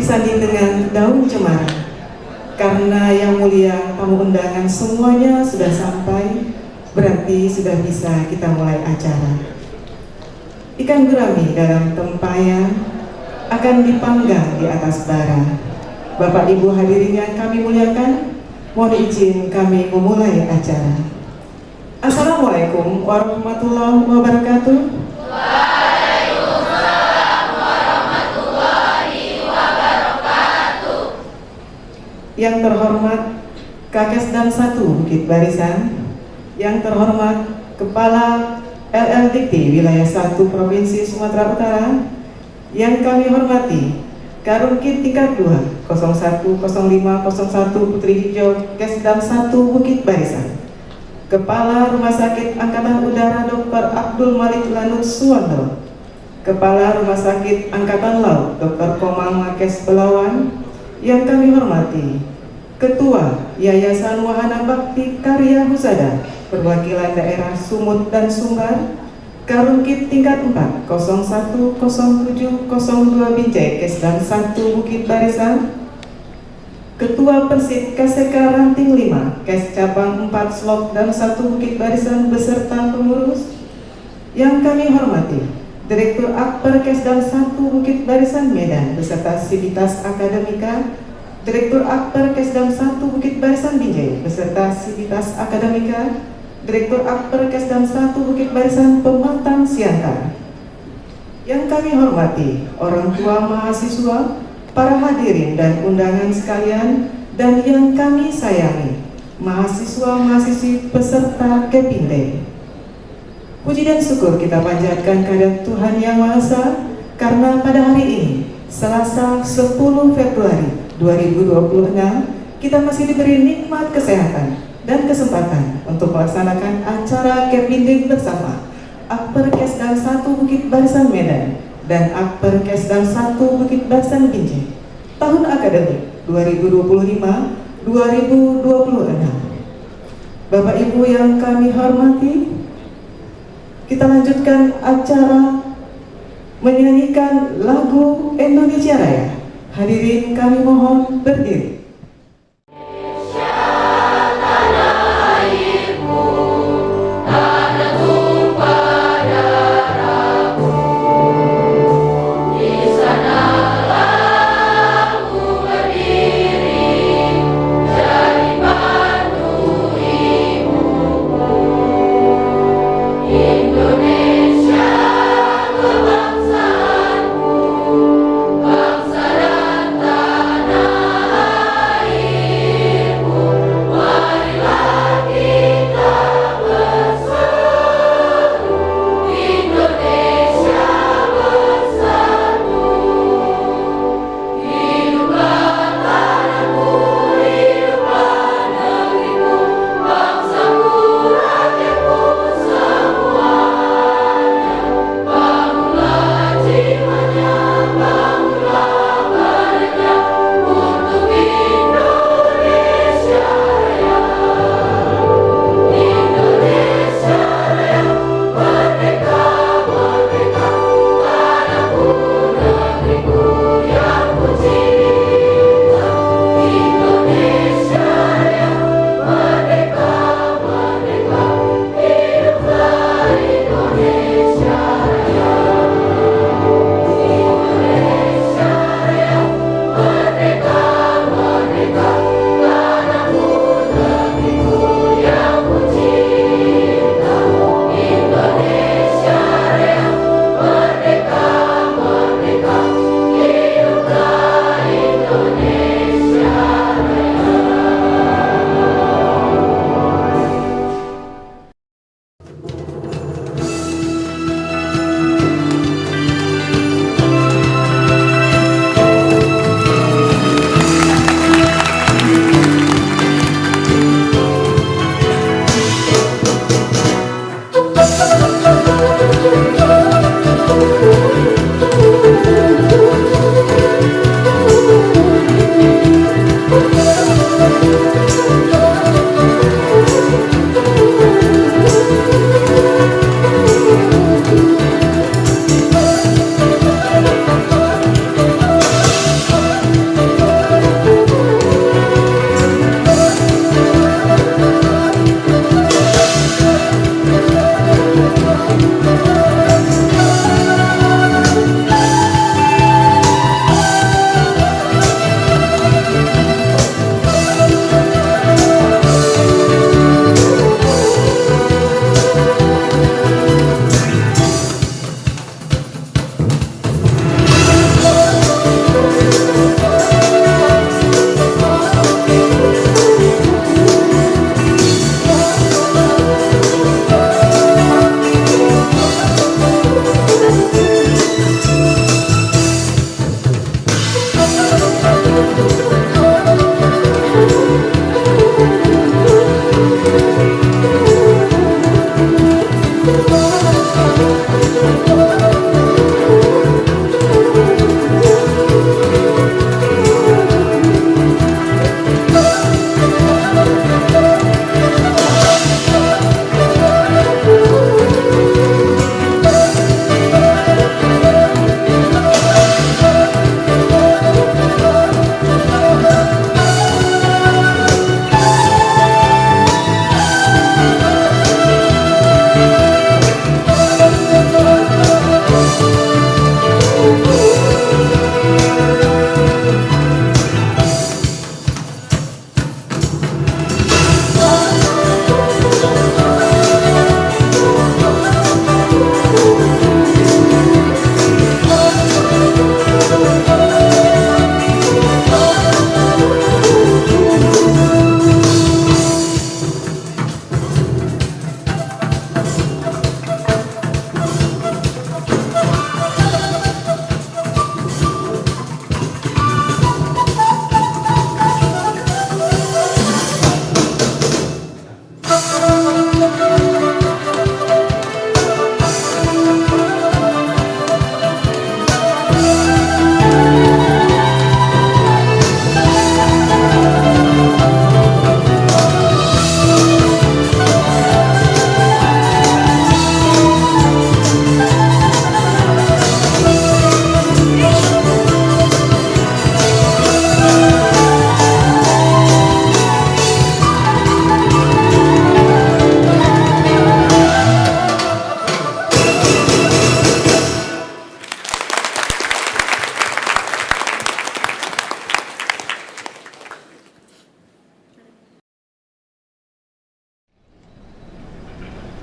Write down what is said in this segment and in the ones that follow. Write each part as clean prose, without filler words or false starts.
disanding dengan daun cemara. Karena yang mulia tamu undangan semuanya sudah sampai, berarti sudah bisa kita mulai acara. Ikan gurami dalam tempayan akan dipanggang di atas bara. Bapak Ibu hadirin yang kami muliakan, mohon izin kami memulai acara. Assalamualaikum warahmatullahi wabarakatuh. Waalaikumsalam warahmatullahi wabarakatuh. Yang terhormat Kakes Dam 1 Bukit Barisan, yang terhormat Kepala LL Dikti Wilayah 1 Provinsi Sumatera Utara, yang kami hormati Karunki tingkat 2 010501 Putri Hijau Kesdam 1 Bukit Barisan, Kepala Rumah Sakit Angkatan Udara Dr. Abdul Malik Lanut Suwondo, Kepala Rumah Sakit Angkatan Laut Dr. Komang Makes Pelawan, yang kami hormati Ketua Yayasan Wahana Bakti Karya Husada Perwakilan Daerah Sumut dan Sumbar, Karungkit tingkat 4 010702 Binjai Kesdam 1 Bukit Barisan, Ketua Persib KSK Ranting 5 Kes Cabang 4 Slok dan 1 Bukit Barisan beserta pengurus, yang kami hormati Direktur Akper Kesdam 1 Bukit Barisan Medan beserta Sivitas Akademika, Direktur Akper Kesdam 1 Bukit Barisan Binjai beserta Sivitas Akademika, Direktur Akper Kesdam 1 Bukit Barisan Pematang Siantar. Yang kami hormati orang tua mahasiswa, para hadirin dan undangan sekalian, dan yang kami sayangi mahasiswa-mahasiswi peserta Kepinde. Puji dan syukur kita panjatkan kehadirat Tuhan Yang Maha Esa, karena pada hari ini Selasa 10 Februari 2026 kita masih diberi nikmat kesehatan dan kesempatan untuk melaksanakan acara Kepinde bersama Akper Kesdam 1 Bukit Barisan Medan dan Akper Kesdam 1 Bukit Barisan Binjai tahun akademik 2025-2026. Bapak Ibu yang kami hormati, kita lanjutkan acara menyanyikan lagu Indonesia Raya. Hadirin kami mohon berdiri. Bangsa dan tanah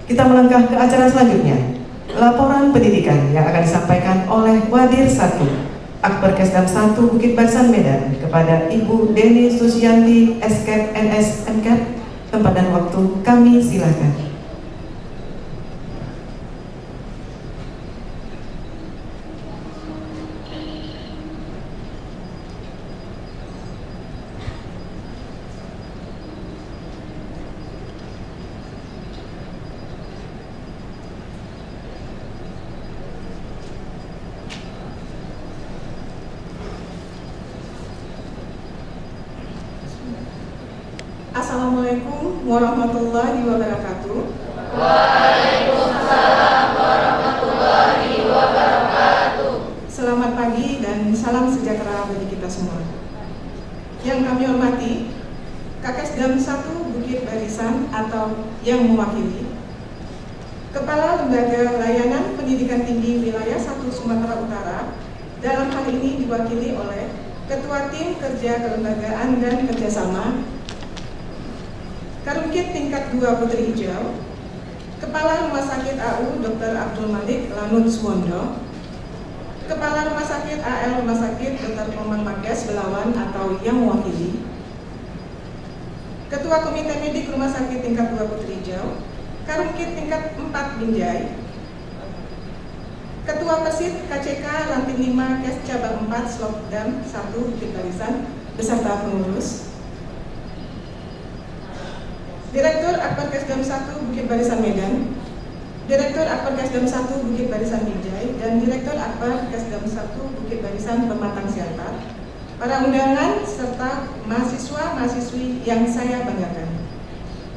Kita melangkah ke acara selanjutnya. Laporan pendidikan yang akan disampaikan oleh Wadir 1 Akper Kesdam 1 Bukit Barisan Medan kepada Ibu Deni Susianti SKEP NS MKEP. Tempat dan waktu kami silakan. Assalamualaikum warahmatullahi wabarakatuh. Waalaikumsalam warahmatullahi wabarakatuh. Selamat pagi dan salam sejahtera bagi kita semua. Yang kami hormati, Kakesdam 1 Bukit Barisan atau yang mewakili, Kepala Lembaga Layanan Pendidikan Tinggi Wilayah 1 Sumatera Utara, dalam hal ini diwakili oleh Ketua Tim Kerja Kelembagaan dan Kerjasama Karungkit tingkat 2 Putri Hijau, Kepala Rumah Sakit AU Dr. Abdul Malik Lanut Suwondo, Kepala Rumah Sakit AL Rumah Sakit Dr. Komang Mages Belawan atau yang mewakili, Ketua Komite Medik Rumah Sakit tingkat 2 Putri Hijau, Karungkit tingkat 4 Binjai, Ketua Persit KCK Ranting 5 Kes Cabang 4 Slokdam 1 Bukit Barisan beserta pengurus, Direktur Akper Kesdam 1 Bukit Barisan Medan, Direktur Akper Kesdam 1 Bukit Barisan Binjai, dan Direktur Akper Kesdam 1 Bukit Barisan Pematang Siantar, para undangan serta mahasiswa-mahasiswi yang saya banggakan.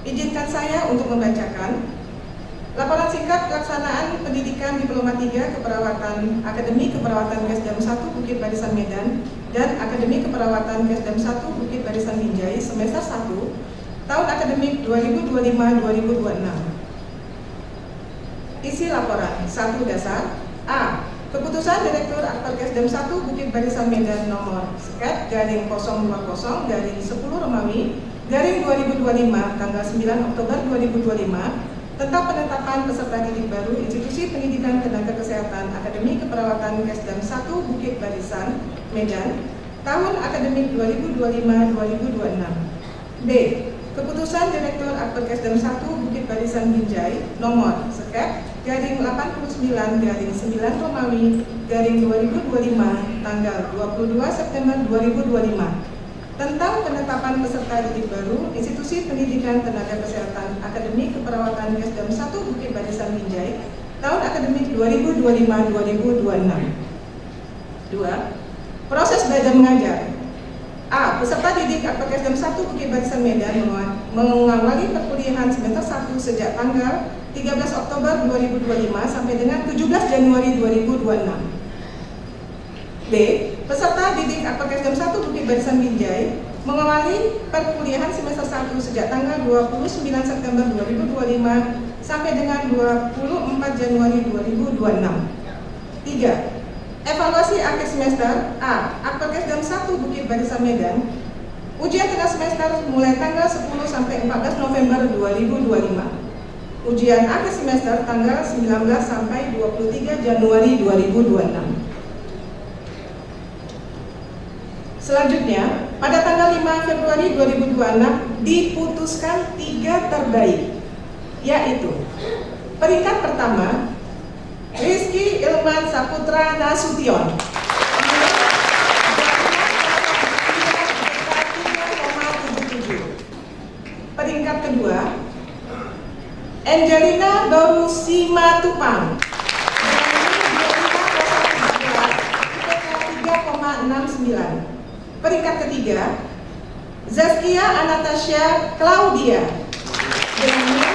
Izinkan saya untuk membacakan laporan singkat pelaksanaan pendidikan Diploma 3 Keperawatan Akademi Keperawatan Kesdam 1 Bukit Barisan Medan dan Akademi Keperawatan Kesdam 1 Bukit Barisan Binjai semester 1 tahun akademik 2025-2026. Isi laporan. 1. Dasar. A. Keputusan Direktur Akper Kesdam 1 Bukit Barisan Medan nomor SKEP garing 020 garing 10 Romawi garing 2025 tanggal 9 Oktober 2025 tentang penetapan peserta didik baru Institusi Pendidikan Tenaga Kesehatan Akademi Keperawatan Kesdam 1 Bukit Barisan Medan tahun akademik 2025-2026. B. Keputusan Direktur Akper Kesdam 1 Bukit Barisan Binjai nomor SKEP garing 89 garing 9 Romawi garing 2025 tanggal 22 September 2025 tentang penetapan peserta didik baru Institusi Pendidikan Tenaga Kesehatan Akademi Keperawatan Kesdam 1 Bukit Barisan Binjai tahun akademik 2025-2026. 2. Proses belajar mengajar. A. Peserta didik Akper Kesdam 1 Bukit Barisan Medan mengawali perkuliahan semester 1 sejak tanggal 13 Oktober 2025 sampai dengan 17 Januari 2026. B. Peserta didik Akper Kesdam 1 Bukit Barisan Binjai mengawali perkuliahan semester 1 sejak tanggal 29 September 2025 sampai dengan 24 Januari 2026. 3. Evaluasi akhir semester. A. Akper Kesdam 1 Bukit Barisan Medan. Ujian tengah semester mulai tanggal 10 sampai 14 November 2025. Ujian akhir semester tanggal 19 sampai 23 Januari 2026. Selanjutnya, pada tanggal 5 Februari 2026 diputuskan 3 terbaik, yaitu peringkat pertama Rizky Ilman Saputra Nasution 3,77. Peringkat kedua Angelina Doru Simatupang 3,69. Peringkat ketiga Zaskia Anastasia Claudia dengan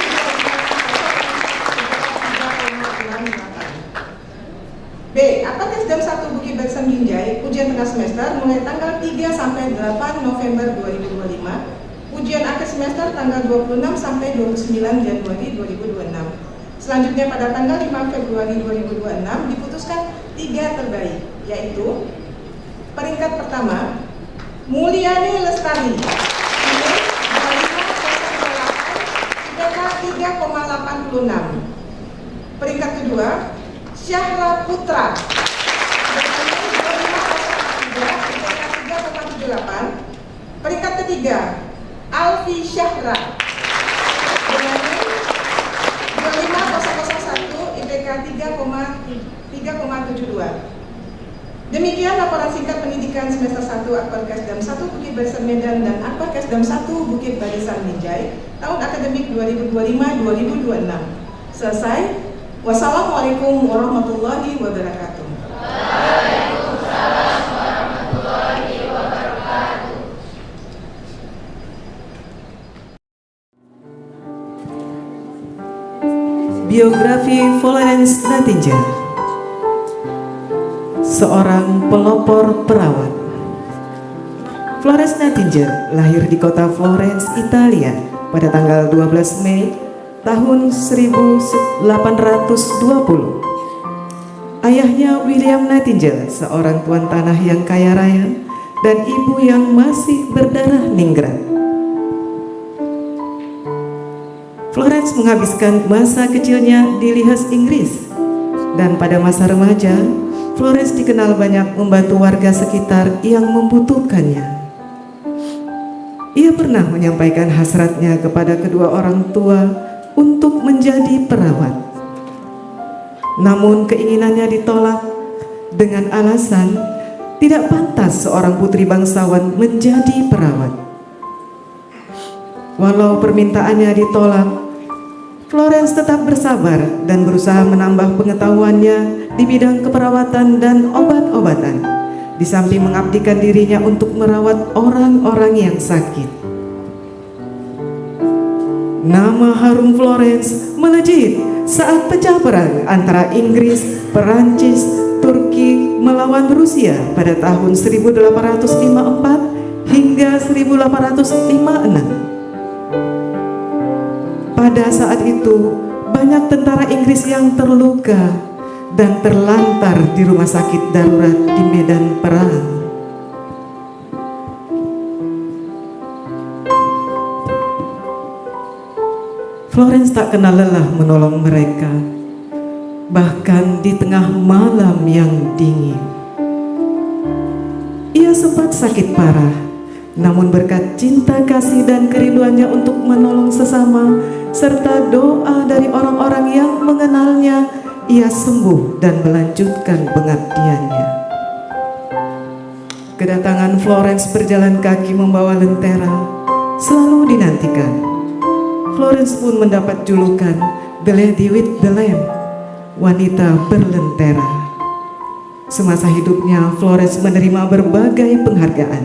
B. Akper Kesdam 1 Bukit Barisan Binjai, ujian tengah semester mulai tanggal 3 sampai 8 November 2025. Ujian akhir semester tanggal 26 sampai 29 Januari 2026. Selanjutnya pada tanggal 5 Februari 2026 diputuskan 3 terbaik, yaitu peringkat pertama Mulyani Lestari IPK 3,86. Peringkat kedua, Syahra Putra dengan nilai 25,3, IPK 3,78. Peringkat ketiga, Alfi Syahra dengan nilai 25001, IPK 3,72. Demikian laporan singkat pendidikan semester 1 Akper Kesdam 1 Bukit Barisan Medan dan Akper Kesdam 1 Bukit Barisan Binjai tahun akademik 2025-2026. Selesai. Wassalamualaikum warahmatullahi wabarakatuh. Waalaikumsalam warahmatullahi wabarakatuh. Biografi Florence Nightingale, seorang pelopor perawat. Florence Nightingale lahir di kota Florence, Italia pada tanggal 12 Mei tahun 1820. Ayahnya William Nightingale, seorang tuan tanah yang kaya raya, dan ibu yang masih berdarah ningrat. Florence menghabiskan masa kecilnya di Lihas, Inggris, dan pada masa remaja Florence dikenal banyak membantu warga sekitar yang membutuhkannya. Ia pernah menyampaikan hasratnya kepada kedua orang tua untuk menjadi perawat. Namun keinginannya ditolak dengan alasan tidak pantas seorang putri bangsawan menjadi perawat. Walau permintaannya ditolak, Florence tetap bersabar dan berusaha menambah pengetahuannya di bidang keperawatan dan obat-obatan, di samping mengabdikan dirinya untuk merawat orang-orang yang sakit. Nama harum Florence melejit saat pecah perang antara Inggris, Perancis, Turki melawan Rusia pada tahun 1854 hingga 1856. Pada saat itu, banyak tentara Inggris yang terluka dan terlantar di rumah sakit darurat di medan perang. Florence tak kenal lelah menolong mereka, bahkan di tengah malam yang dingin. Ia sempat sakit parah, namun berkat cinta kasih dan kerinduannya untuk menolong sesama, serta doa dari orang-orang yang mengenalnya, ia sembuh dan melanjutkan pengabdiannya. Kedatangan Florence berjalan kaki membawa lentera selalu dinantikan. Florence pun mendapat julukan The Lady with the Lamp, wanita berlentera. Semasa hidupnya, Florence menerima berbagai penghargaan.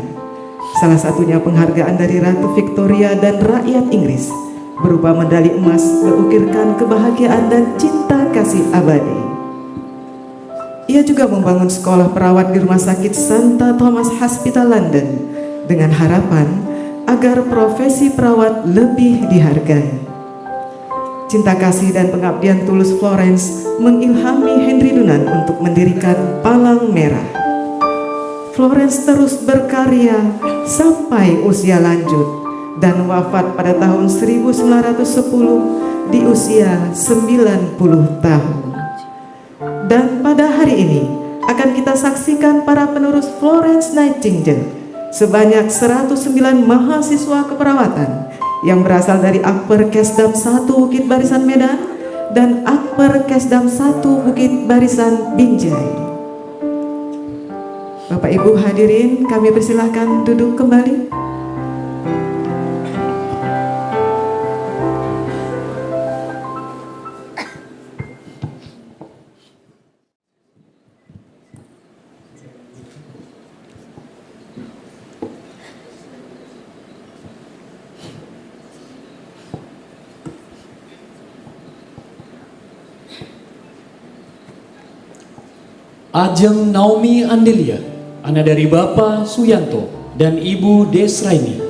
Salah satunya penghargaan dari Ratu Victoria dan rakyat Inggris, berupa medali emas berukirkan kebahagiaan dan cinta kasih abadi. Ia juga membangun sekolah perawat di Rumah Sakit St. Thomas Hospital London dengan harapan agar profesi perawat lebih dihargai. Cinta kasih dan pengabdian tulus Florence mengilhami Henry Dunant untuk mendirikan Palang Merah. Florence terus berkarya sampai usia lanjut dan wafat pada tahun 1910 di usia 90 tahun. Dan pada hari ini akan kita saksikan para penerus Florence Nightingale sebanyak 109 mahasiswa keperawatan yang berasal dari Akper Kesdam 1 Bukit Barisan Medan dan Akper Kesdam 1 Bukit Barisan Binjai. Bapak Ibu hadirin, kami persilahkan duduk kembali. Ajeng Naomi Andelia, anak dari Bapak Suyanto dan Ibu Desraini.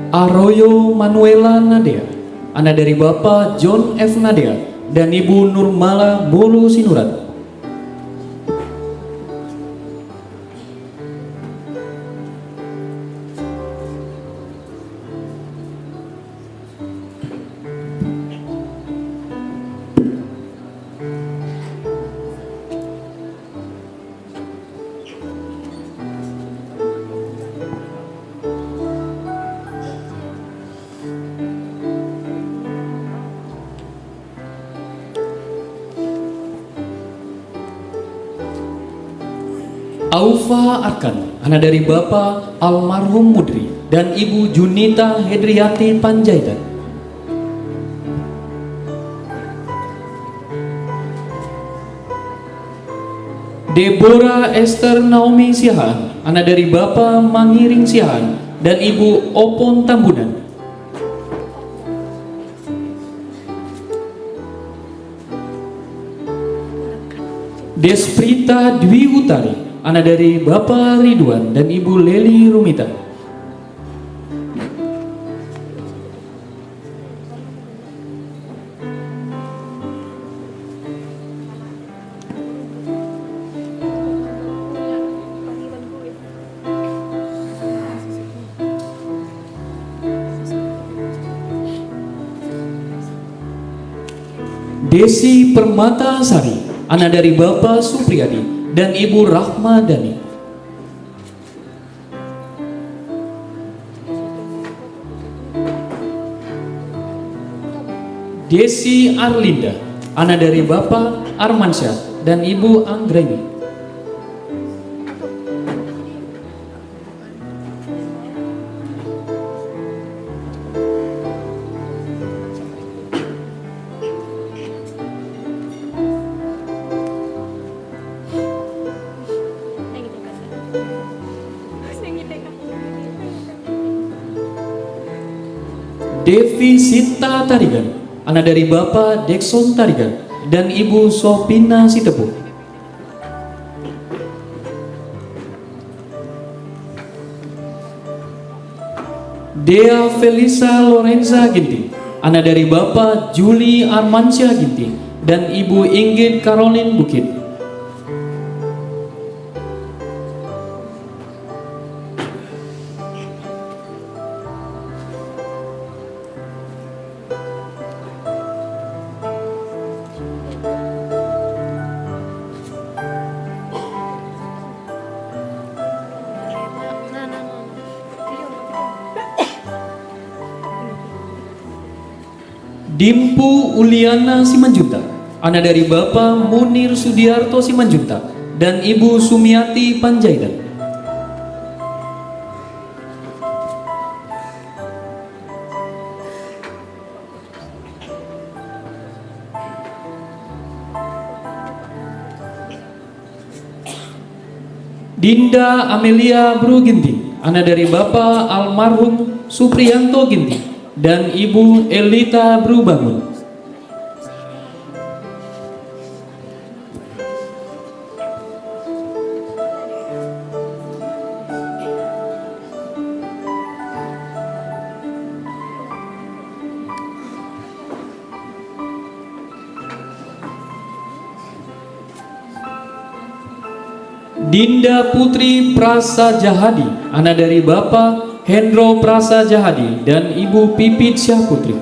Arroyo Manuela Nadea, anak dari Bapak John F. Nadea dan Ibu Nurmala Bolu Sinurat. Aufa Arkan, anak dari Bapak almarhum Mudri dan Ibu Junita Hedriati Panjaitan. Deborah Esther Naomi Siahaan, anak dari Bapak Mangiring Siahaan dan Ibu Opon Tambunan. Desprita Dwi Utari, anak dari Bapak Ridwan dan Ibu Leli Rumita. Desi Permata Sari, anak dari Bapak Supriyadi dan Ibu Rahmadani. Desi Arlinda, anak dari Bapak Armansyah dan Ibu Anggreni. Devi Sinta Tarigan, anak dari Bapak Dekson Tarigan dan Ibu Sopina Sitepu. Dea Felisa Lorenza Ginting, anak dari Bapak Juli Armansyah Ginting dan Ibu Inggit Caroline Bukit. Dimpu Uliana Simanjuntak, anak dari Bapak Munir Sudiarto Simanjuntak dan Ibu Sumiati Panjaitan. Dinda Amelia Bru Ginting, anak dari Bapak almarhum Supriyanto Ginting dan Ibu Elita Bru Bangun. Dinda Putri Prasa Jahadi, anak dari Bapak Hendro Prasa Jahadi dan Ibu Pipit Syah Putri.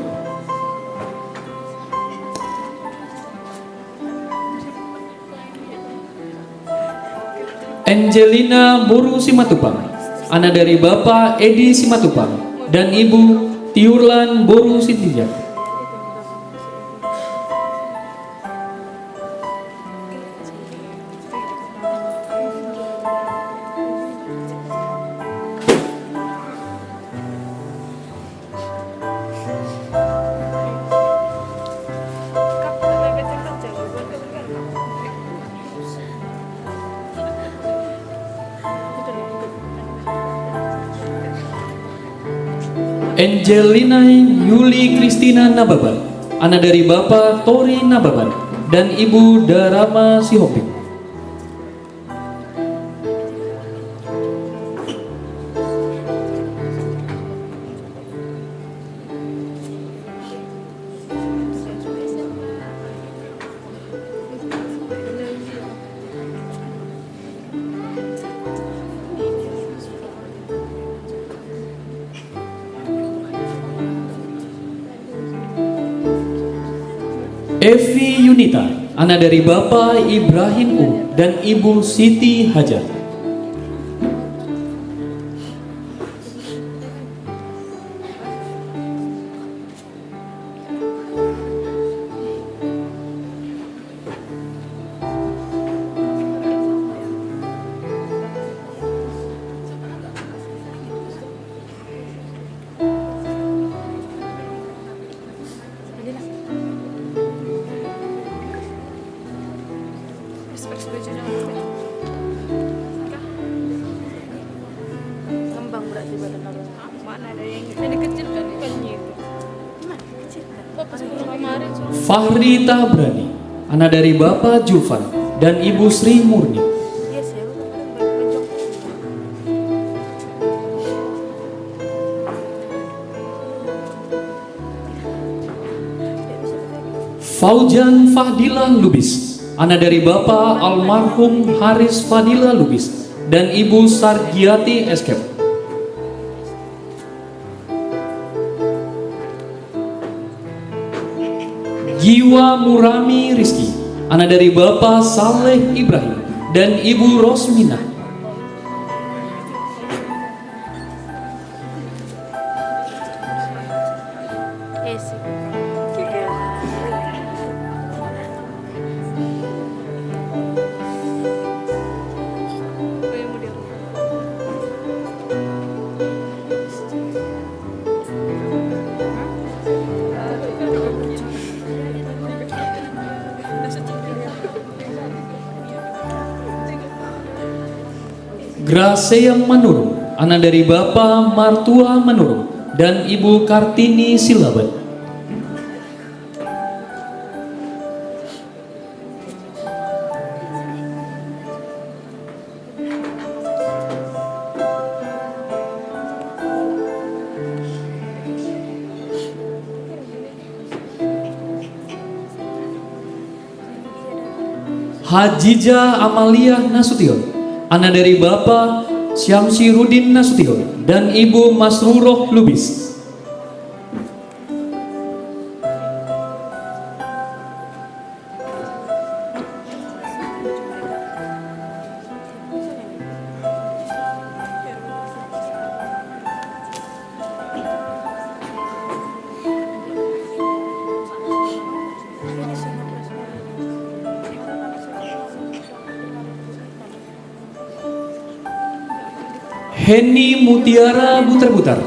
Angelina Boru Simatupang, anak dari Bapak Edi Simatupang dan Ibu Tiurlan Boru Sintijak. Angelina Yuli Kristina Nababan, anak dari Bapak Tori Nababan dan Ibu Darama Sihopik. Evi Yunita, anak dari Bapak Ibrahim U dan Ibu Siti Hajar. Ngembang berarti badan orang. Mana ada yang ini kecil kan ikannya itu. Mana kecil kan? Kok pas kemarin Fahri Tabrani, anak dari Bapak Julfan dan Ibu Sri Murni. iya sih, benjok. Faujan Fadila Lubis, anak dari Bapak almarhum Haris Fadila Lubis dan Ibu Sargiati Eskep. Giwa Murami Rizki, anak dari Bapak Saleh Ibrahim dan Ibu Rosmina. Iya sih. Grasea Manurung, anak dari Bapak Martua Manurung dan Ibu Kartini Silaban. Hajijah Amalia Nasution, anak dari Bapak Syamsirudin Nasution dan Ibu Masruroh Lubis. Henny Mutiara Butar-Butar,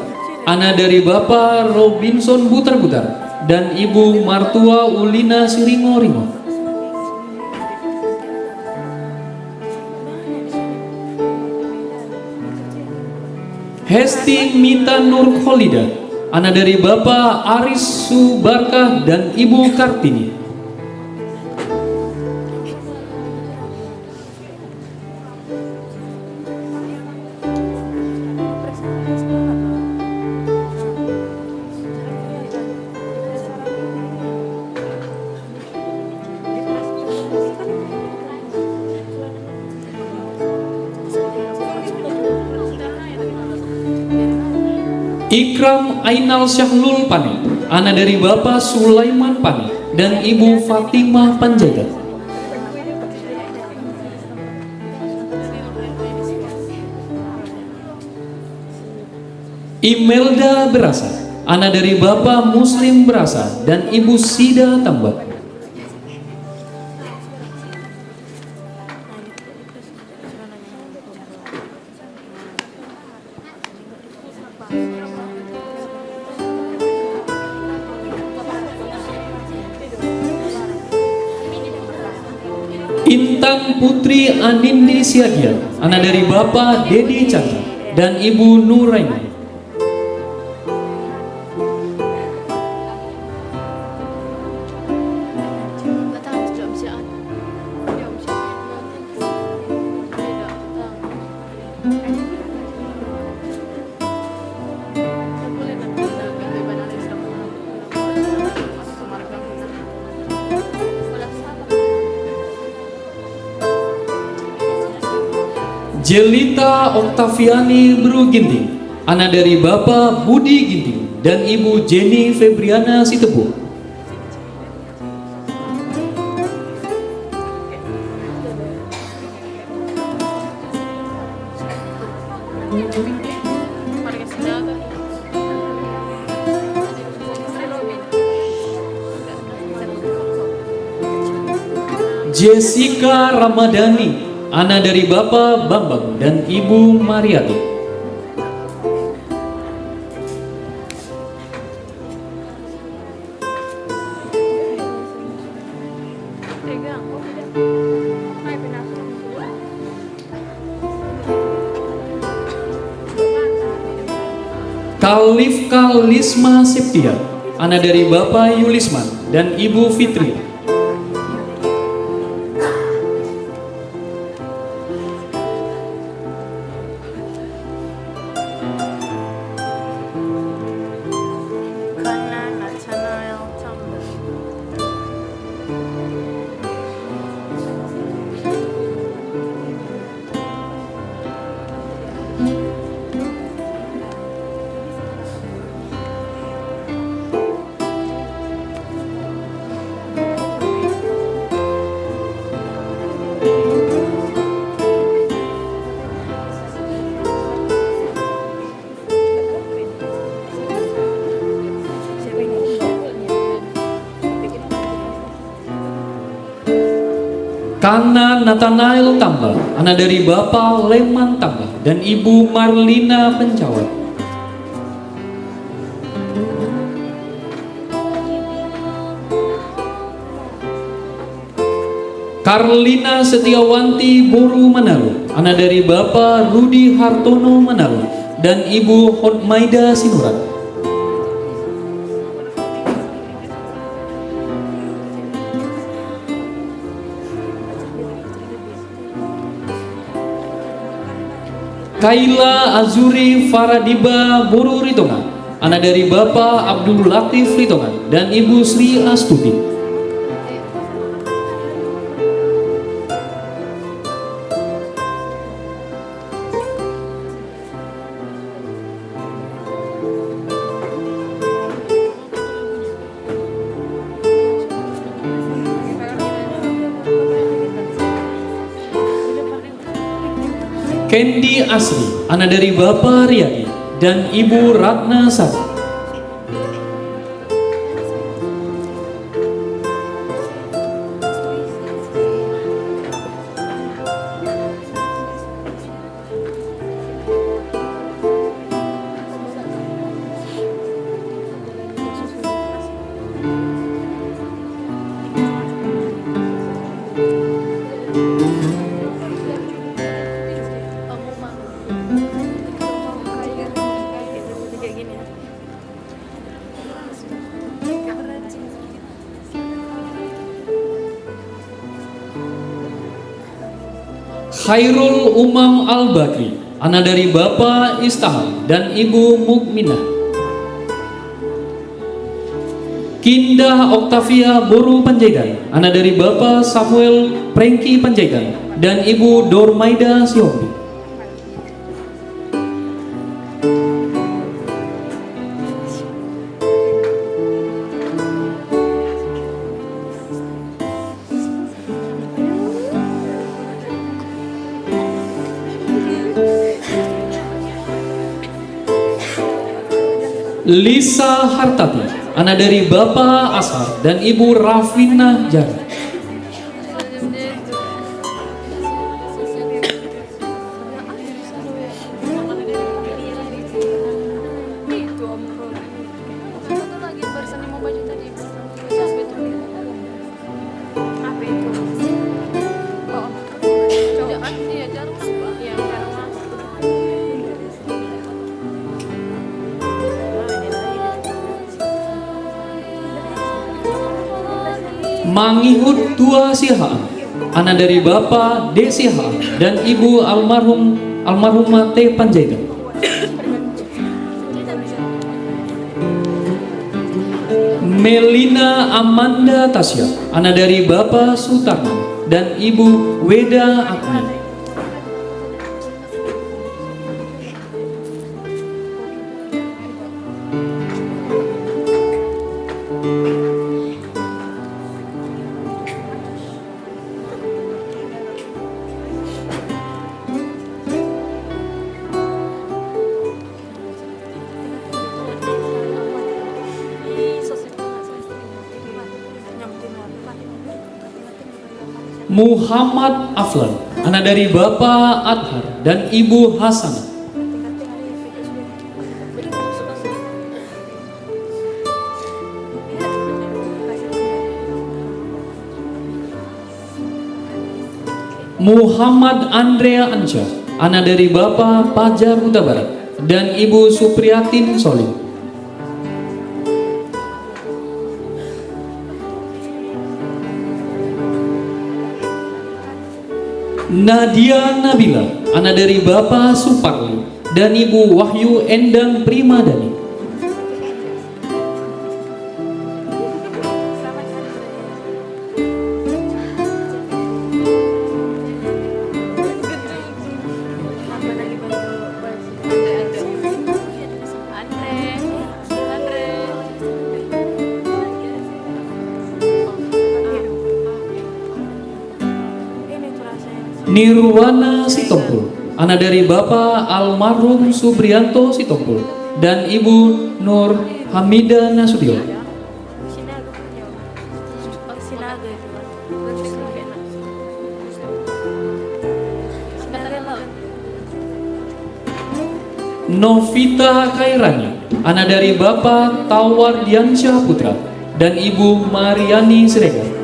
anak dari Bapak Robinson Butar-Butar dan Ibu Martua Ulina Siringo-Ringo. Hesti Mita Nur Kholida, anak dari Bapak Aris Subarkah dan Ibu Kartini. Ikram Ainal Syahlul Pani, anak dari Bapak Sulaiman Pani dan Ibu Fatimah Panjaitan. Imelda Berasa, anak dari Bapak Muslim Berasa dan Ibu Sida Tambak. Intan Putri Anindi Siagian, anak dari Bapak Dedi Chandra dan Ibu Nuraini. Jelita Oktaviani Bru Ginting, anak dari Bapak Budi Ginting dan Ibu Jenny Febriana Sitebu. Jessica Ramadhani, anak dari Bapak Bambang dan Ibu Mariati. Pegang. Hai, pindah. Kalifka Lisma Septia, anak dari Bapak Yulisman dan Ibu Fitri. Kana Nathanael Tambah. Kana Nathanael Tambah, anak dari Bapak Leman Tambah dan Ibu Marlina Pencawat. Karlina Setiawanti Boru Manalo, anak dari Bapak Rudi Hartono Manalo dan Ibu Hotmaida Sinurat. Kaila Azuri Faradiba Boru Ritonga, anak dari Bapak Abdul Latif Ritonga dan Ibu Sri Astuti. Kendi Asri, anak dari Bapak Riyadi dan Ibu Ratna Sari. Kayak gini ya. Khairul Umam Al-Bakri, anak dari Bapak Istahal dan Ibu Mukminah. Kindah Oktavia Boru Panjaitan, anak dari Bapak Samuel Prengki Panjaitan dan Ibu Dormaida Sihobi. Lisa Hartati, anak dari Bapak Asar dan Ibu Rafina Jara. Itu Om Bro. Satu lagi barusan 5 baju tadi. Siapa itu? Apa itu? Oh, jangan dia jarang masuk. Iya, jarang masuk. Mangihut Tua Sihaan, anak dari Bapak D. Sihaan dan Ibu almarhumah T. Panjaitan. Melina Amanda Tasya, anak dari Bapak Sutarman dan Ibu Weda Agni. Muhammad Aflan, anak dari Bapak Adhar dan Ibu Hasanah. Muhammad Andrea Anca, anak dari Bapak Pajar Huta Barat dan Ibu Supriyatin Solim. Nadia Nabila, anak dari Bapak Suparli dan Ibu Wahyu Endang Primadani. Nirwana Sitompul, anak dari Bapak almarhum Subrianto Sitompul dan Ibu Nur Hamida Nasution. Novita Kairani, anak dari Bapak Tawardiansyah Putra dan Ibu Mariani Siregar.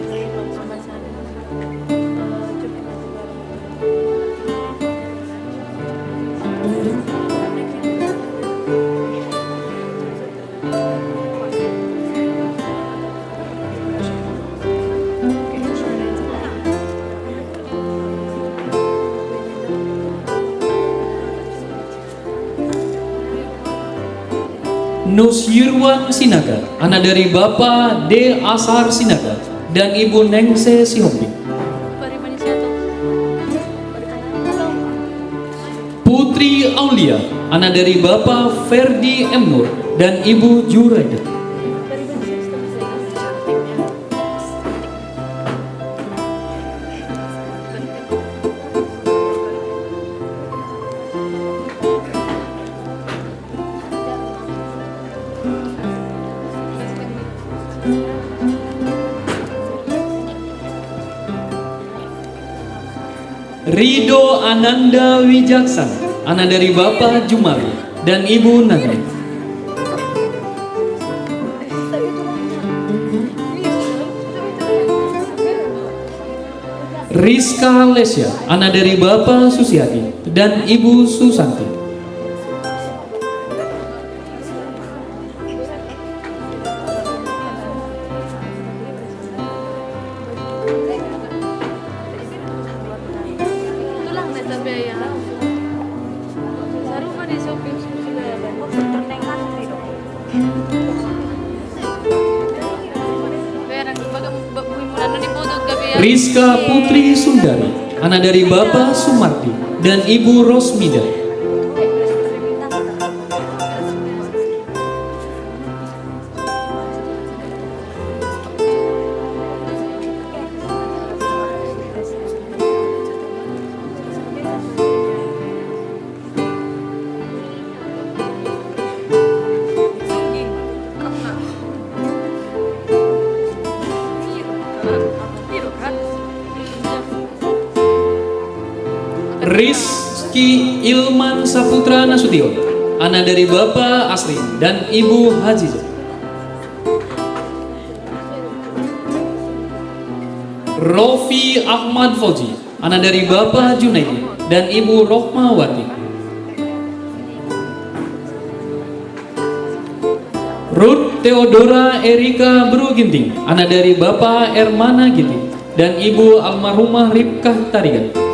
Nusyirwan Sinaga, anak dari Bapak D. Asar Sinaga dan Ibu Nengse Sihombing. Putri Aulia, anak dari Bapak Ferdi M. Nur dan Ibu Juraida. Rido Ananda Wijaksana, anak dari Bapak Jumali dan Ibu Nani. Rizka Lesya, anak dari Bapak Susiati dan Ibu Susanti. Rizka Putri Sundari, anak dari Bapak Sumardi dan Ibu Rosmida. Rizky Ilman Saputra Nasution, anak dari Bapak Asri dan Ibu Hajijah. Rofi Ahmad Fauzi, anak dari Bapak Junaidi dan Ibu Rohmawati. Ruth Theodora Erika Bru Ginting, anak dari Bapak Ermana Ginting dan Ibu almarhumah Ripkah Tarigan.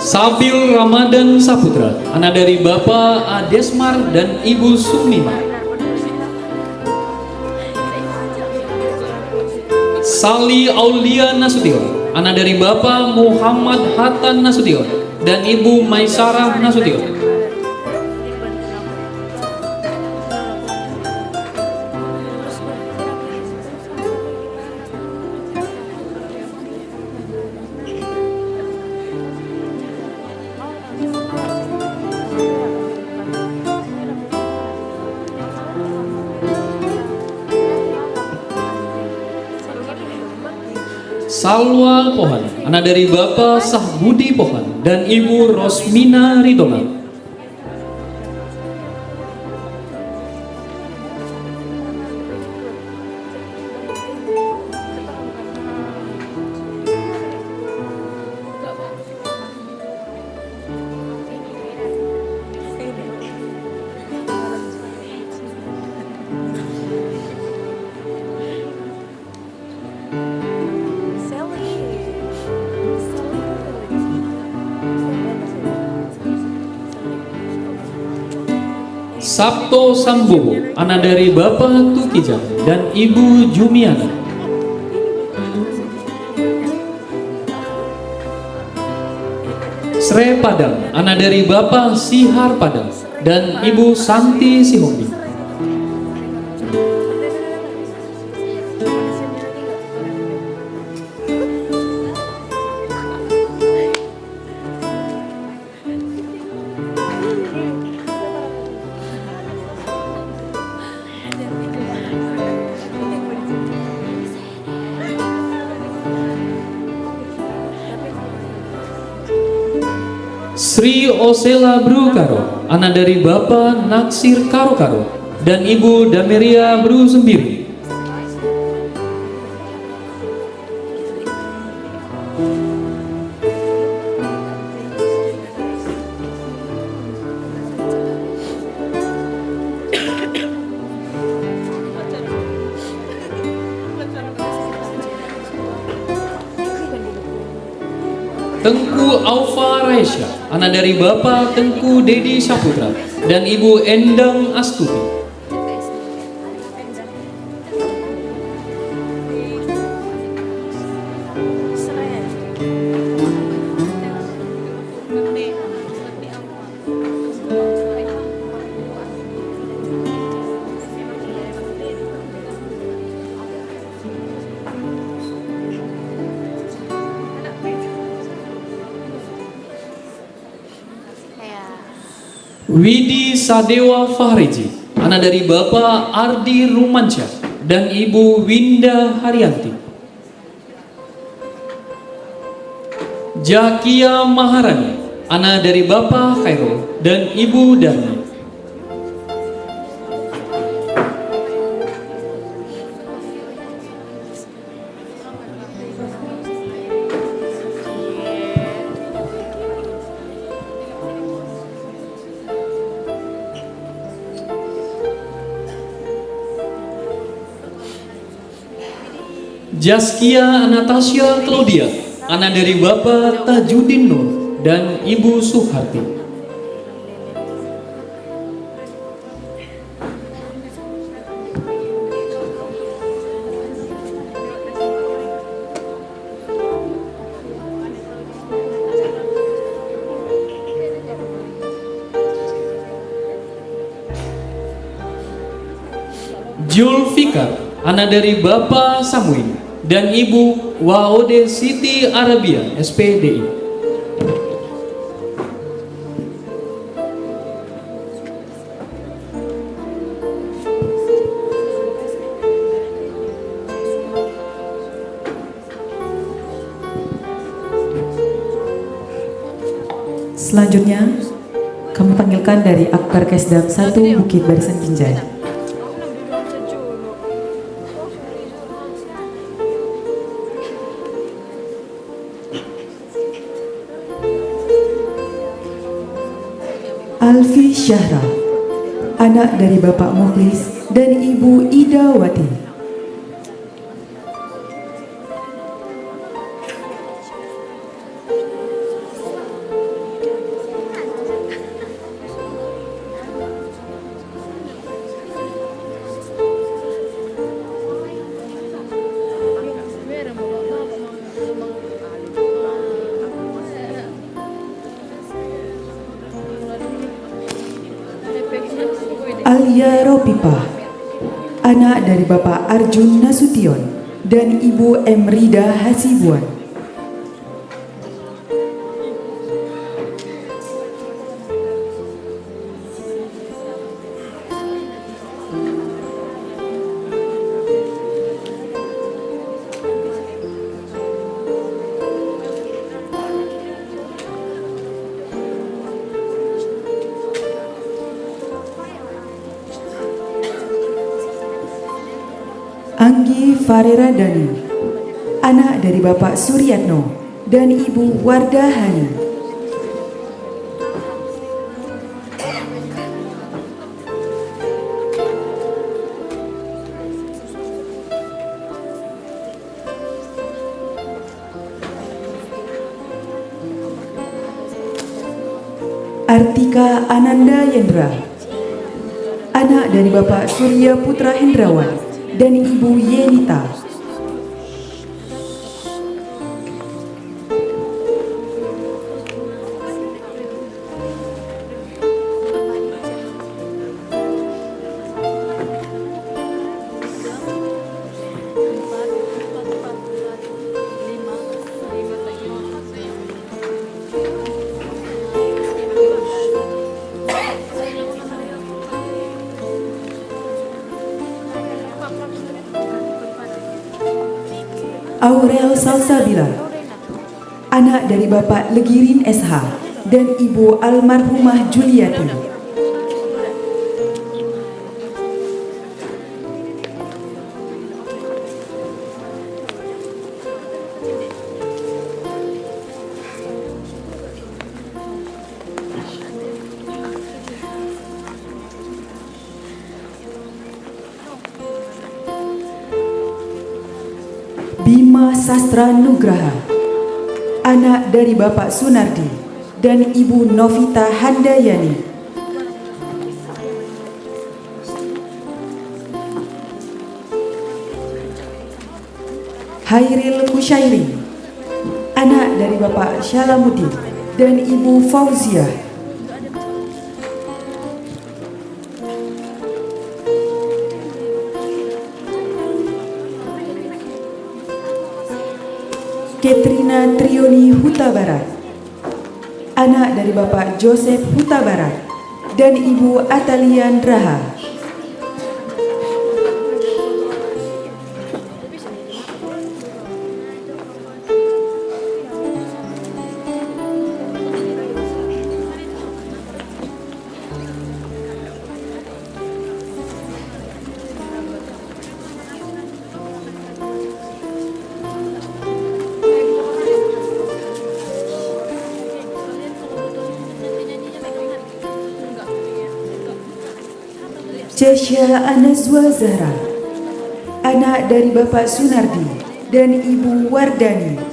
Sabil Ramadan Saputra, anak dari Bapak Adesmar dan Ibu Sumima. Sali Aulia Nasution, anak dari Bapak Muhammad Hatan Nasution dan Ibu Maisarah Nasution. Salwa Pohan, anak dari Bapak Sahbudi Pohan dan Ibu Rosmina Ridona. Sabto Sambowo, anak dari Bapak Tukijang dan Ibu Jumiana. Sre Padang, anak dari Bapak Sihar Padang dan Ibu Santi Sihombi. Sri Osela Brukaro, anak dari Bapak Naksir Karo-Karo dan Ibu Dameria Bru Sembiri. Tengku Aufa Raisya, anak dari Bapak Tengku Dedi Saputra dan Ibu Endang Astuti. Widi Sadewa Fahriji, anak dari Bapak Ardi Rumansyah dan Ibu Winda Haryanti. Jakia Maharani, anak dari Bapak Khairul dan Ibu Darmi. Jaskia Anastasia Claudia, anak dari Bapak Tajudin Nur dan Ibu Suharti. Julfikar, anak dari Bapak Samuin dan Ibu Waode Siti Arabia SPDI. Selanjutnya, kami panggilkan dari Akbar Kesdam 1 Bukit Barisan Binjai. Alfi Syahra, anak dari Bapak Mukhlis dan Ibu Ida Wati. Alia Ropipah, anak dari Bapak Arjun Nasution dan Ibu Emrida Hasibuan. Anggi Farera Dani, anak dari Bapak Suryatno dan Ibu Wardahani. Artika Ananda Yendra, anak dari Bapak Surya Putra Hendrawan dan Ibu Yenita. Aurel Salsabila, anak dari Bapak Legirin SH dan Ibu almarhumah Juliati. Bima Sastra Nugraha, anak dari Bapak Sunardi dan Ibu Novita Handayani. Hairil Kusyairi, anak dari Bapak Syalamuddin dan Ibu Fauziah. Katrina Trioni Huta Barat, anak dari Bapak Joseph Huta Barat dan Ibu Atalian Raha. Cesya Anazwa Zahra, anak dari Bapak Sunardi dan Ibu Wardani.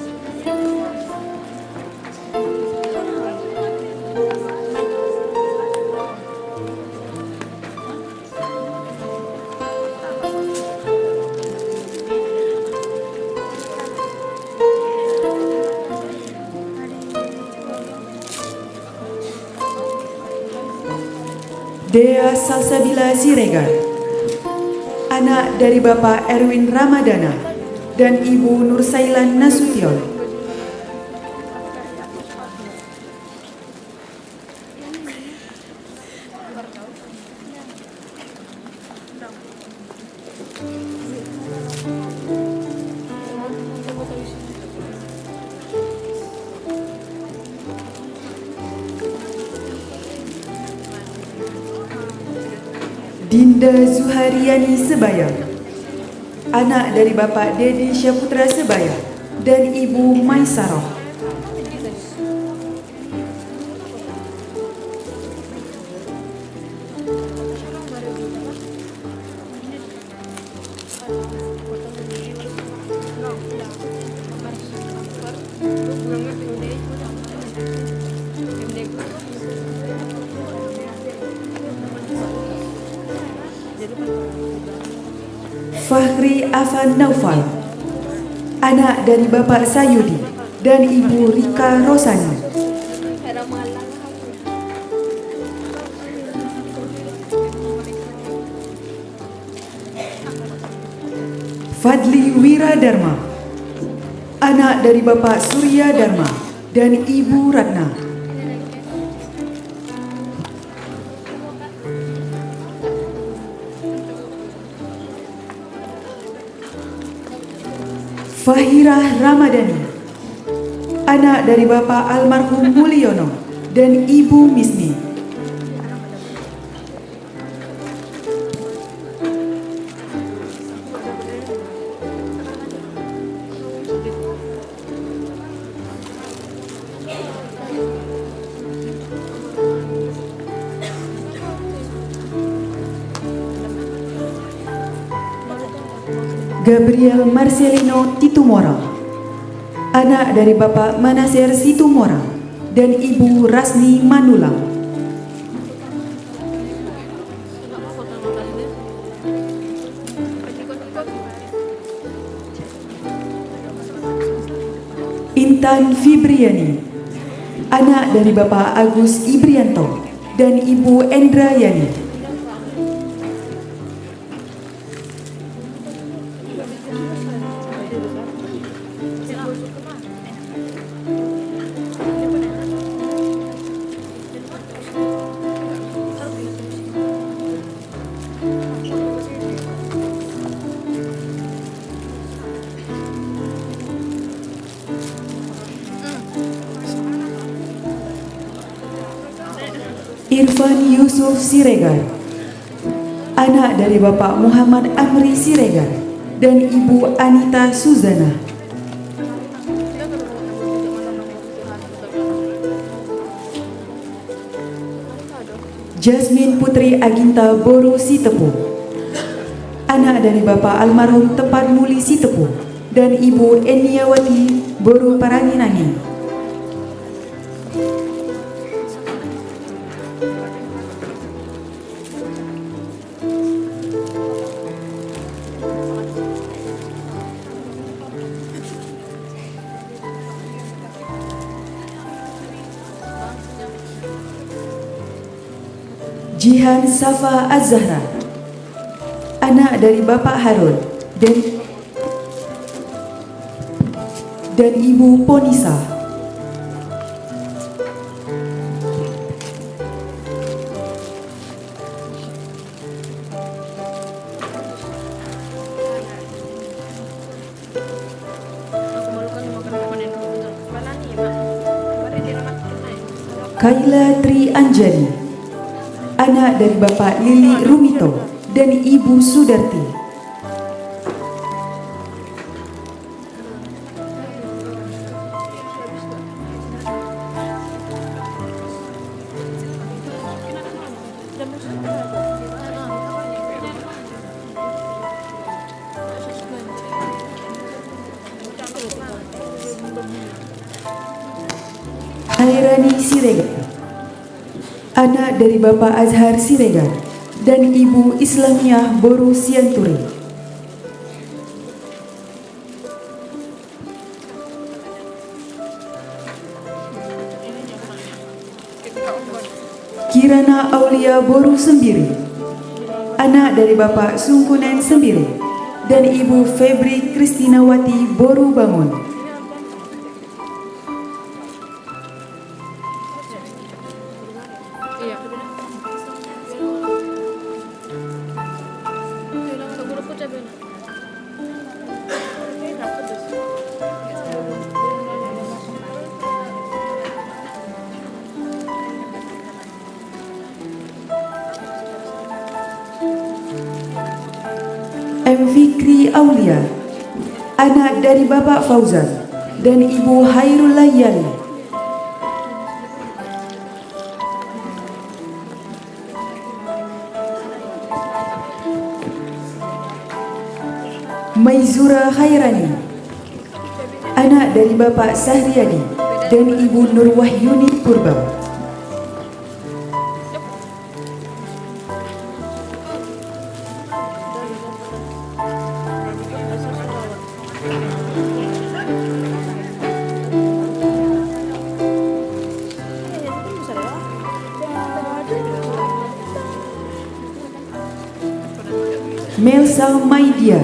Dea Salsabila Siregar, anak dari Bapak Erwin Ramadana dan Ibu Nursailan Nasution. Dinda Zuhariani Sebaya, anak dari Bapak Dedi Syaputra Sebaya dan Ibu Maisaroh. Fahri Afan Naufal, anak dari Bapak Sayudi dan Ibu Rika Rosani. Fadli Wiradharma, anak dari Bapak Surya Dharma dan Ibu Ratna. Fahirah Ramadhani, anak dari Bapak almarhum Mulyono dan Ibu Misni. Gabriel Marcelino Situmorang, anak dari Bapak Manaser Situmorang dan Ibu Rasni Manulang. Intan Fibriani, anak dari Bapak Agus Ibrianto dan Ibu Endrayani. Irfan Yusuf Siregar, anak dari Bapak Muhammad Amri Siregar dan Ibu Anita Suzana. Jasmine Putri Aginta Boru Sitepu, anak dari Bapak almarhum Tepat Muli Sitepu dan Ibu Eniawati Boru Paranginangi. Jihan Safa Az-Zahra, anak dari Bapak Harun dan Ibu Ponisa. Kaila Tri Anjani, anak dari Bapak Lili Rumito dan Ibu Sudarti. Hairani Siregar, anak dari Bapak Azhar Siregar dan Ibu Islamiah Boru Sianturi. Kirana Aulia Boru Sembiri, anak dari Bapak Sungkunen Sembiri dan Ibu Febri Kristinawati Boru Bangun. M. Fikri Aulia, anak dari Bapak Fauzan dan Ibu Hairul Layali. Maizura Khairani, anak dari Bapak Sahriyadi dan Ibu Nur Wahyuni Purba. Melsa Maidia,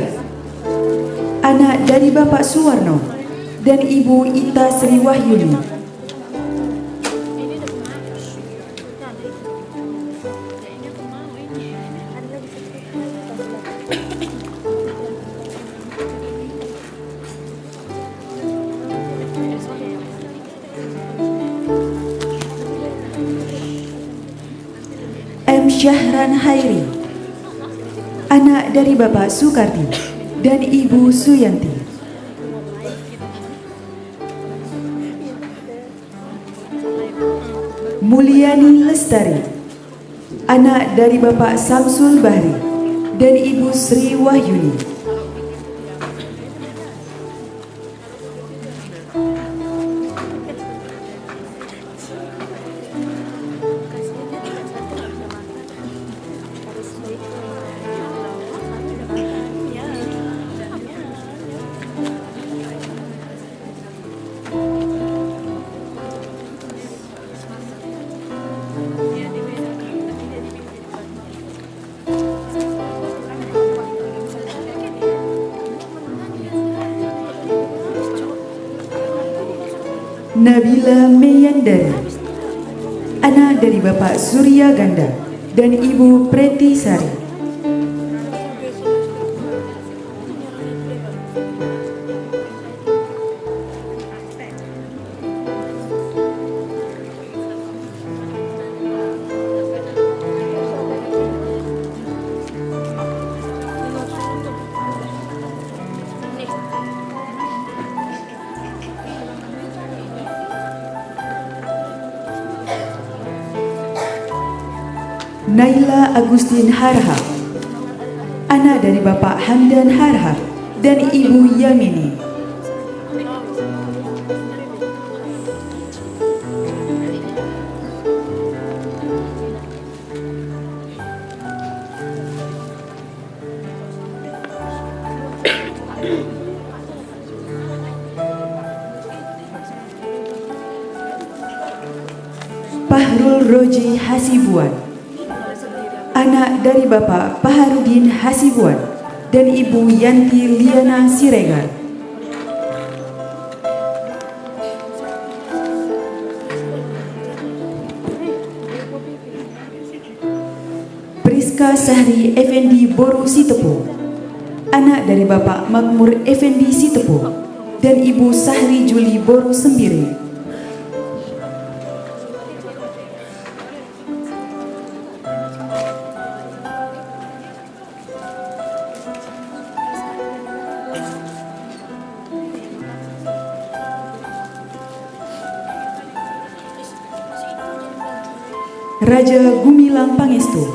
anak dari Bapak Suwarno dan Ibu Ita Sri Wahyuni. M. Syahran Hairi, anak dari Bapak Sukarti dan Ibu Suyanti. Mulyani Lestari, anak dari Bapak Samsul Bahri dan Ibu Sri Wahyuni. Nabila Meyandari, anak dari Bapak Surya Ganda dan Ibu Preti Sari. Naila Agustin Harhab, anak dari Bapak Hamdan Harhab dan Ibu Yamini. Pahrul Roji Hasibuan, anak dari Bapak Paharudin Hasibuan dan Ibu Yanti Liana Siregar. Priska Sahri Effendi Boru Sitepu, anak dari Bapak Makmur Effendi Sitepu dan Ibu Sahri Juli Boru Sembiri. Raja Gumilang Pangestu,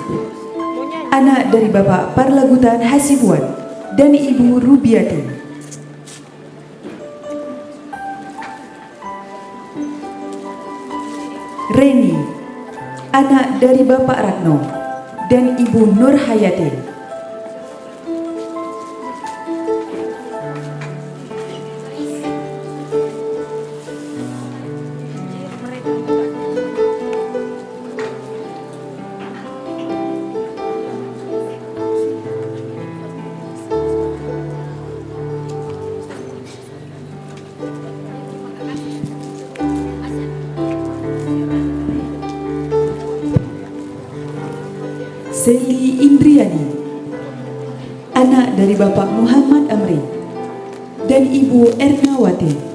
anak dari Bapak Parlagutan Hasibuan dan Ibu Rubiati. Reni, anak dari Bapak Ratno dan Ibu Nur Hayati. Seli Indriani, anak dari Bapak Muhammad Amri dan Ibu Ernawati.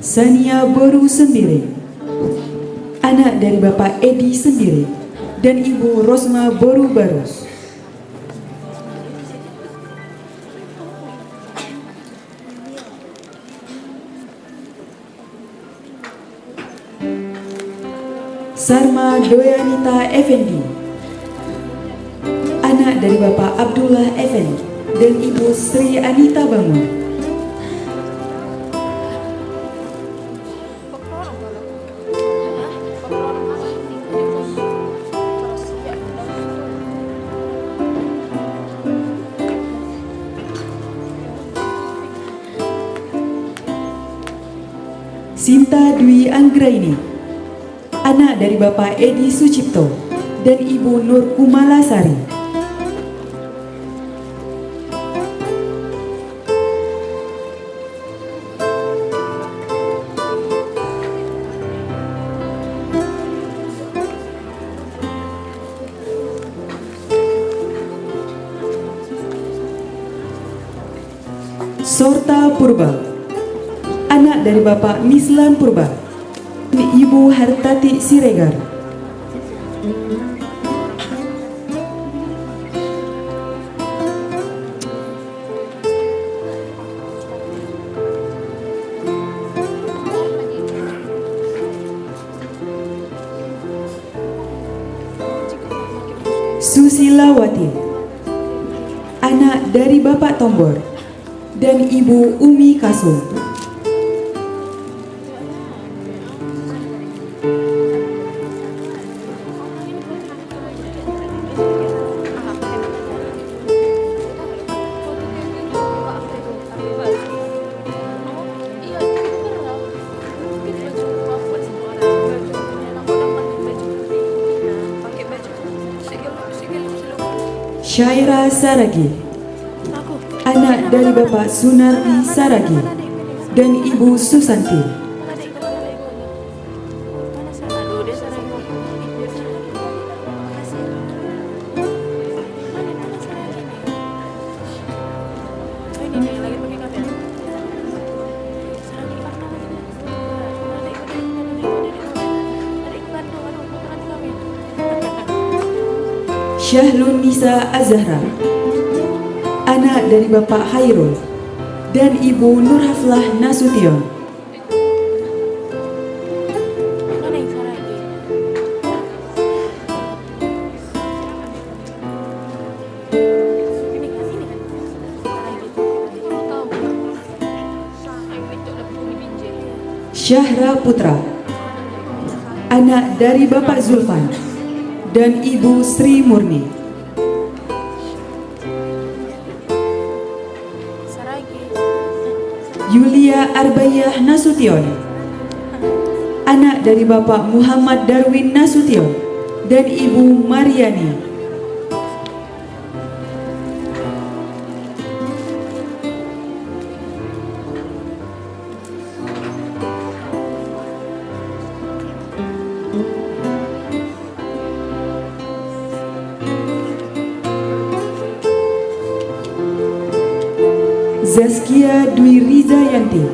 Sania Boru Sendiri, anak dari Bapak Edi Sendiri dan Ibu Rosma Boru Barus. Sarma Doyanita Effendi, anak dari Bapak Abdullah Effendi dan Ibu Sri Anita Bangun. Sinta Dwi Anggraini, anak dari Bapak Edi Sucipto dan Ibu Nur Kumalasari. Sorta Purba, anak dari Bapak Mislan Purba dan Ibu Hartati Siregar. Susilawati, anak dari Bapak Tombor dan Ibu Umi Kasum. Syaira Saragi, Aku. anak dari Bapak Sunardi Saragi dan Ibu Susanti. Mana sih? Aduh, dia sarang. Makasih. Mana sarang ini? Oh, ini nih lagi pakai kabel. Sarang ini mana lagi? Ada iklan tuh, aduh, nanti kami. Syahlun Nisa Azahra, anak dari Bapak Hairul dan Ibu Nurhaflah Nasution. Mana yang sarang ini? Ini kan, ini kan. Sarang gitu. Tahu. Yang itu udah perlu dibinjai. Syahra Putra, anak dari Bapak Zulfan dan Ibu Sri Murni. Saragi. Yulia Arbayah Nasution, anak dari Bapak Muhammad Darwin Nasution dan Ibu Mariani. Zaskia Dwi Rizayanti,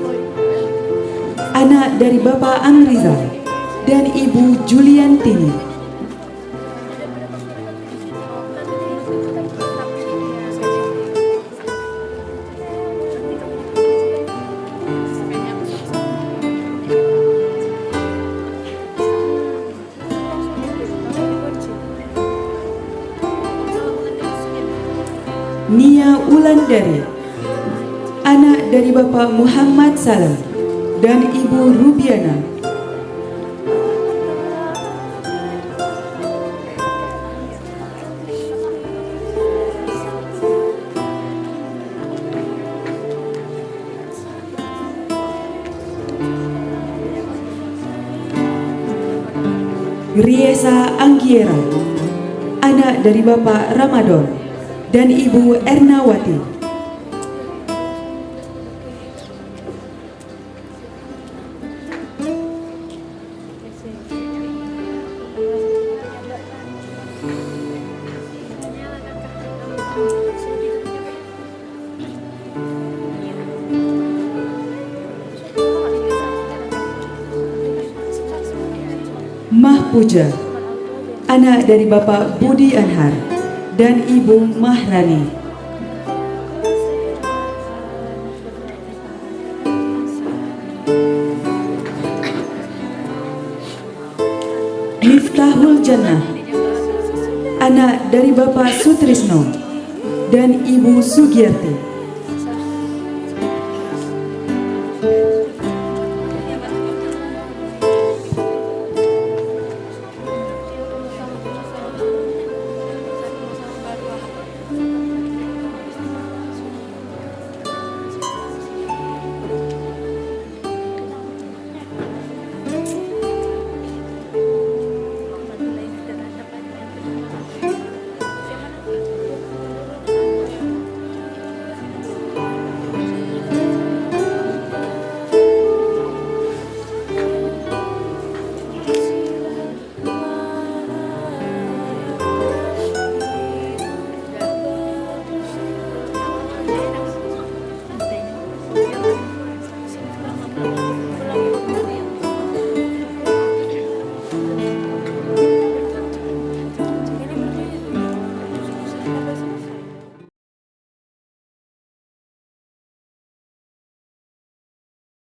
anak dari Bapak Amriza dan Ibu Juliantini. Nia Wulandari, anak dari Bapak Muhammad Salam dan Ibu Rubiana. Riesa Anggiera, anak dari Bapak Ramadan dan Ibu Ernawati. Mahpuja, anak dari Bapak Budi Anhar dan Ibu Mahrani. Miftahul Jannah, anak dari Bapak Sutrisno dan Ibu Sugiyarti.